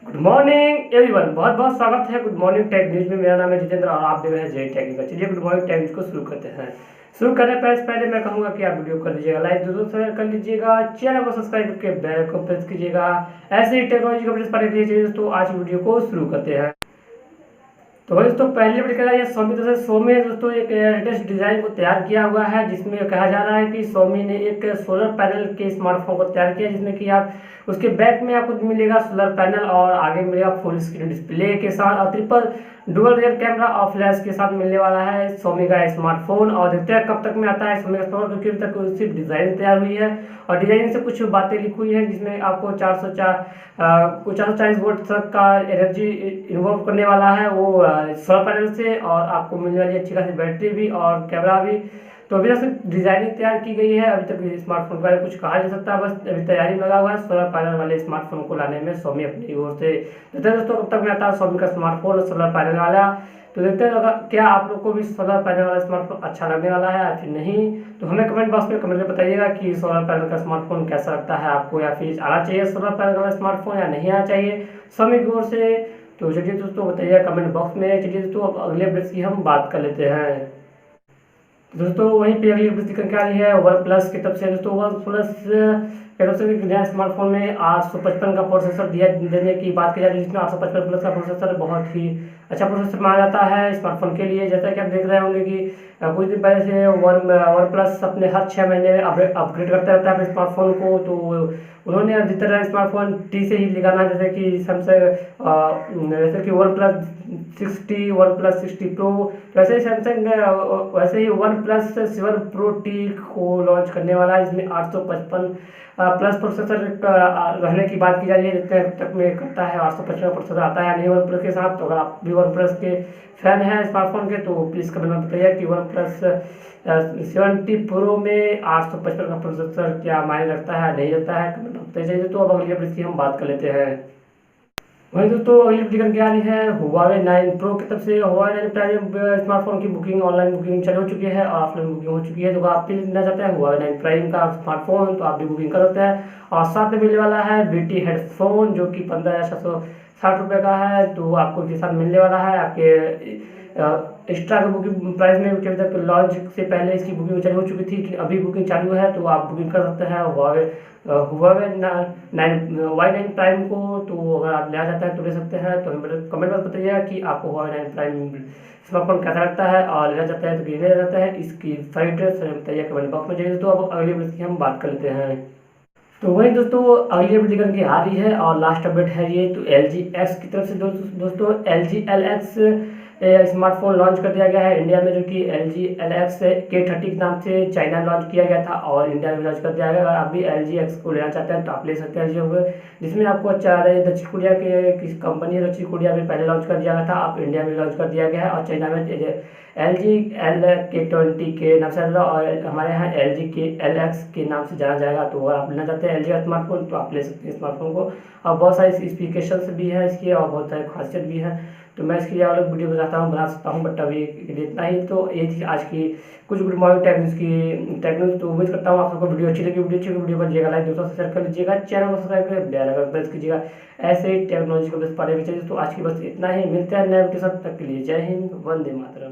Good morning everyone, बहुत बहुत स्वागत है गुड मॉर्निंग टेक न्यूज में। मेरा नाम है जितेंद्र और आप देख रहे हैं जय टेक्निकल। चलिए गुड मॉर्निंग टेक न्यूज को शुरू करते हैं। शुरू करने पहले मैं कहूंगा कि आप वीडियो कर लीजिएगा लाइक, दोस्तों शेयर कर लीजिएगा, चैनल को सब्सक्राइब करके बेल को प्रेस कीजिएगा। ऐसे ही टेक्नोलॉजी को अपडेट्स पाने के लिए दोस्तों आज वीडियो को शुरू करते हैं। तो भाई दोस्तों पहले अपडेट करा Xiaomi ने दोस्तों एक लेटेस्ट डिजाइन को तैयार किया हुआ है, जिसमें कहा जा रहा है कि Xiaomi ने एक सोलर पैनल के स्मार्टफोन को तैयार किया, जिसमें कि आप उसके बैक में आपको मिलेगा सोलर पैनल और आगे मिलेगा फुल स्क्रीन डिस्प्ले के साथ और ट्रिपल डुअल रियर कैमरा और फ्लैश के साथ मिलने वाला है Xiaomi का स्मार्टफोन। और देखते हैं कब तक में आता है Xiaomi का स्मार्टफोन, क्योंकि अभी तक सिर्फ डिजाइन तैयार हुई है और डिजाइन से कुछ बातें लिखी हुई है, जिसमें आपको 440 वोल्ट तक का एनर्जी इन्वॉल्व करने वाला है वो सोलर पैनल से, और आपको मिलने वाली अच्छी खासी बैटरी भी और कैमरा भी। तो अभी तक डिजाइनिंग तैयार की गई है, अभी तक स्मार्टफोन के बारे में कुछ कहा जा सकता है, बस अभी तैयारी में लगा हुआ है सोलर पैनल वाले स्मार्टफोन को लाने में Xiaomi अपनी ओर से। देखते हैं दोस्तों कब तक में आता है Xiaomi का स्मार्टफोन सोलर पैनल वाला। तो देखते हैं क्या आप लोग को भी सोलर पैनल वाला स्मार्टफोन अच्छा लगने वाला है या फिर नहीं। तो हमें कमेंट बॉक्स में कमेंट में बताइएगा कि सोलर पैनल का स्मार्टफोन कैसा लगता है आपको, या फिर आना चाहिए सोलर पैनल वाला स्मार्टफोन या नहीं आना चाहिए Xiaomi की ओर से। तो चलिए दोस्तों बताइए कमेंट बॉक्स में। चलिए दोस्तों अब अगले अपडेट्स की हम बात कर लेते हैं। दोस्तों वहीं पे अगली अपडेट निकल के आ रही है वन प्लस की तरफ से। दोस्तों वन प्लस की तरफ से नया स्मार्टफोन में 855 का प्रोसेसर देने की बात की जा रही है, जिसमें 855 प्लस का प्रोसेसर बहुत ही अच्छा प्रोसेसर माना जाता है स्मार्टफोन के लिए। जैसा कि आप देख रहे होंगे कि कुछ दिन पहले से वन प्लस अपने हर 6 महीने में अपग्रेड करता रहता है अपने स्मार्टफोन को। तो उन्होंने अधिकतर स्मार्टफोन टी से ही निकाला, जैसे कि सैमसंग, जैसे कि one plus 60, one plus 60 pro, वैसे ही सैमसंग वैसे ही वन प्लस 7 प्रो टी को लॉन्च करने वाला है। इसमें 855 प्लस प्रोसेसर रहने की बात की जा रही है। जितने तक में करता है 855 का प्रोसेसर आता है या नहीं वन प्लस के साथ। तो अगर आप भी वन प्लस के फैन हैं स्मार्टफोन के, तो प्लीज़ कमेंट में बताइए कि वन प्लस 70 प्रो में 855 का प्रोसेसर क्या मायने रखता है नहीं रखता है, कमेंट में बताइए। तो अब अगली अपडेट की हम बात कर लेते हैं। वहीं दोस्तों अगली अपडेट क्या आ रही है Huawei 9 Pro की तरफ से। Huawei 9 प्राइम स्मार्टफोन की बुकिंग, ऑनलाइन बुकिंग चालू हो चुकी है और ऑफलाइन बुकिंग हो चुकी है। तो आप भी लेना चाहते हैं Huawei 9 प्राइम का स्मार्टफोन, तो आप भी बुकिंग कर सकते हैं। और साथ में मिलने वाला है BT हेडफोन, जो कि 15,760 रुपये का है। तो आपको इसके साथ मिलने वाला है आपके एक्स्ट्रा की बुकिंग प्राइस में, क्योंकि तक लॉन्च से पहले इसकी बुकिंग चालू हो चुकी थी, अभी बुकिंग चालू है। तो आप बुकिंग कर सकते हैं Huawei Y9 प्राइम को। तो अगर आप लेना चाहते हैं तो ले सकते हैं। तो हमें कमेंट में बताइएगा कि आपको Huawei 9 प्राइम स्मार्टफोन कैसा लगता है और लेना चाहते हैं तो लेना चाहते हैं। इसकी सारी डिटेल्स हमें बताइए कमेंट बॉक्स में। जाइए तो अब अगली अपडेट की हम बात कर लेते हैं। तो वही दोस्तों अगली अपडेट निकल के आ रही है और लास्ट अपडेट है ये। तो LG X की तरफ से दोस्तों LG LX स्मार्टफोन लॉन्च कर दिया गया है इंडिया में, जो कि LG LX K30 के नाम से चाइना लॉन्च किया गया था और इंडिया में लॉन्च कर दिया गया। अगर आप भी LG X को लेना चाहते हैं तो आप ले सकते हैं LG को, जिसमें आपको अच्छा दक्षिण कोरिया के किसी कंपनी है, दक्षिण कोरिया में पहले लॉन्च कर दिया गया था, अब इंडिया में लॉन्च कर दिया गया है और चाइना में LG K20 के नाम से और हमारे यहाँ LG के LX के नाम से जाना जाएगा। तो अगर आप लेना चाहते हैं LG का स्मार्टफोन तो आप ले सकते हैं स्मार्टफोन को। और बहुत सारी स्पेसिफिकेशंस भी है इसकी और बहुत सारी खासियत भी है। तो मैं इसके लिए अलग वीडियो बना सकता हूँ, बट अभी इतना ही। तो ये थी आज की कुछ गुड मॉर्निंग टेक्निक्स। तो उम्मीद करता हूँ आप सबको वीडियो अच्छी लगी। वीडियो पर जाइएगा लाइक, दोस्तों से शेयर कर लीजिएगा, चैनल को सब्सक्राइब कर बेल आइकन प्रेस कीजिएगा। ऐसे ही टेक्नोलॉजी को बस पढ़े भी चाहिए। तो आज की बस इतना ही, मिलते हैं नए वीडियो के साथ, तक के लिए जय हिंद, वंदे मातरम।